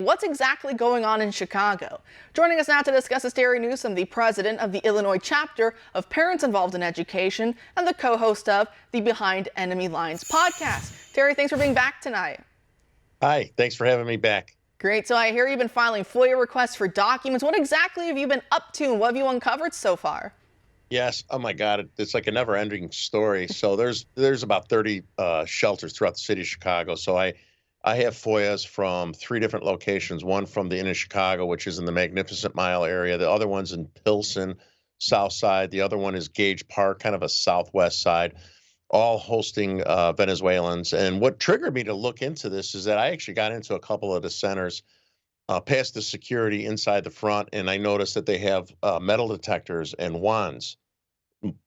what's exactly going on in Chicago? Joining us now to discuss is Terry Newsom, the president of the Illinois chapter of Parents Involved in Education and the co-host of the Behind Enemy Lines podcast. Terry, thanks for being back tonight. Hi, thanks for having me back. Great. So I hear you've been filing FOIA requests for documents. What exactly have you been up to and what have you uncovered so far? Yes. Oh my God. It's like a never-ending story. So there's about 30 shelters throughout the city of Chicago. So I have FOIAs from 3 different locations. One from the inner Chicago, which is in the Magnificent Mile area. The other one's in Pilsen, south side. The other one is Gage Park, kind of a southwest side, all hosting Venezuelans. And what triggered me to look into this is that I actually got into a couple of the centers past the security inside the front, and I noticed that they have metal detectors and OANs.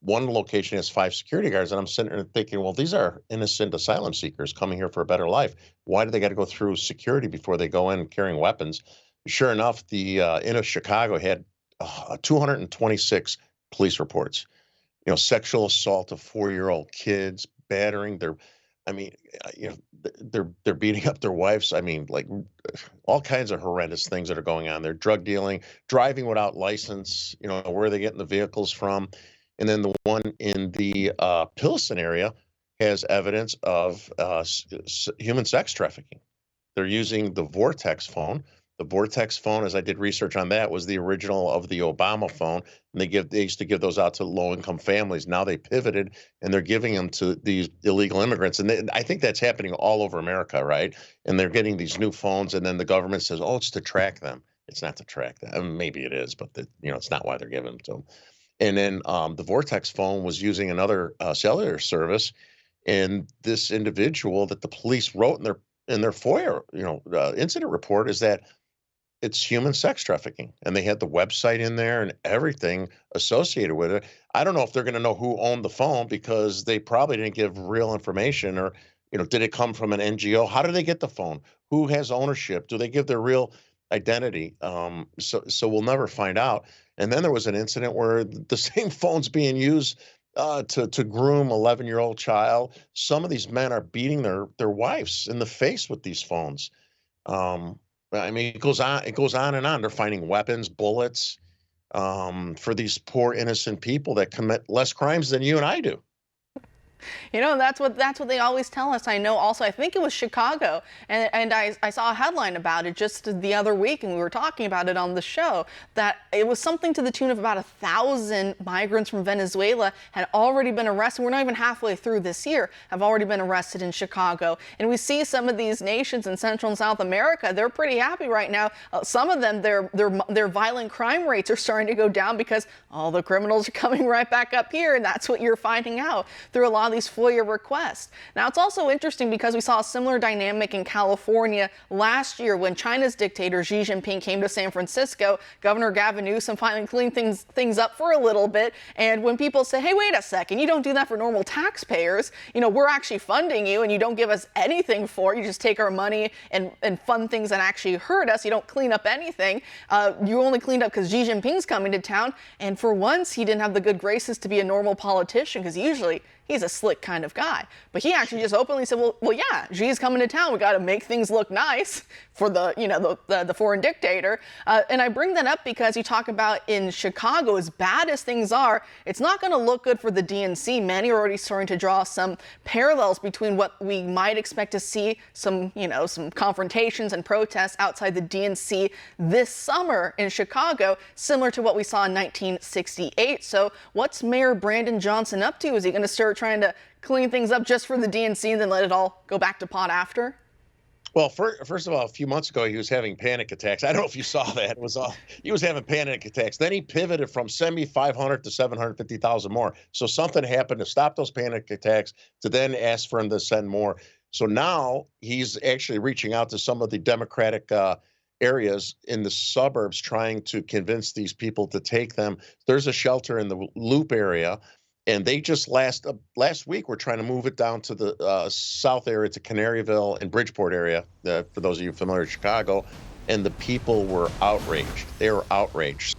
One location has 5 security guards, and I'm sitting there thinking, well, these are innocent asylum seekers coming here for a better life. Why do they got to go through security before they go in carrying weapons? Sure enough, the inner Chicago had 226 police reports. You know, sexual assault of 4-year-old kids, battering their, they're beating up their wives. I mean, like all kinds of horrendous things that are going on. They're drug dealing, driving without license. You know, where are they getting the vehicles from? And then the one in the Pilsen area has evidence of human sex trafficking. They're using the Vortex phone. The Vortex phone, as I did research on that, was the original of the Obama phone. And they used to give those out to low-income families. Now they pivoted, and they're giving them to these illegal immigrants. And I think that's happening all over America, right? And they're getting these new phones, and then the government says, oh, it's to track them. It's not to track them. I mean, maybe it is, but it's not why they're giving them to them. And then the Vortex phone was using another cellular service, and this individual that the police wrote in their FOIA, incident report is that it's human sex trafficking, and they had the website in there and everything associated with it. I don't know if they're going to know who owned the phone because they probably didn't give real information, or, did it come from an NGO? How did they get the phone? Who has ownership? Do they give their real identity? So we'll never find out. And then there was an incident where the same phone's being used to groom 11-year-old child. Some of these men are beating their wives in the face with these phones. I mean, it goes on and on. They're finding weapons, bullets, for these poor innocent people that commit less crimes than you and I do. That's what they always tell us. I know also, I think it was Chicago, and I saw a headline about it just the other week, and we were talking about it on the show, that it was something to the tune of about 1,000 migrants from Venezuela had already been arrested. We're not even halfway through this year, have already been arrested in Chicago. And we see some of these nations in Central and South America, they're pretty happy right now. Some of them, their violent crime rates are starting to go down because all the criminals are coming right back up here, and that's what you're finding out through a lot of these FOIA requests. Now, it's also interesting because we saw a similar dynamic in California last year when China's dictator Xi Jinping came to San Francisco. Governor Gavin Newsom finally cleaned things up for a little bit. And when people say, hey, wait a second, you don't do that for normal taxpayers. We're actually funding you and you don't give us anything for it. You just take our money and fund things that actually hurt us. You don't clean up anything. You only cleaned up because Xi Jinping's coming to town. And for once, he didn't have the good graces to be a normal politician, because usually he's a slick kind of guy. But he actually just openly said, well, yeah, Xi's coming to town. We got to make things look nice for the foreign dictator. And I bring that up because you talk about in Chicago, as bad as things are, it's not going to look good for the DNC. Many are already starting to draw some parallels between what we might expect to see, some confrontations and protests outside the DNC this summer in Chicago, similar to what we saw in 1968. So what's Mayor Brandon Johnson up to? Is he going to start trying to clean things up just for the DNC and then let it all go back to pot after? Well, first of all, a few months ago, he was having panic attacks. I don't know if you saw that. He was having panic attacks. Then he pivoted from 7,500 to 750,000 more. So something happened to stop those panic attacks, to then ask for him to send more. So now he's actually reaching out to some of the Democratic areas in the suburbs, trying to convince these people to take them. There's a shelter in the Loop area, and they just last week were trying to move it down to the south area, to Canaryville and Bridgeport area, for those of you familiar with Chicago, and the people were outraged. They were outraged.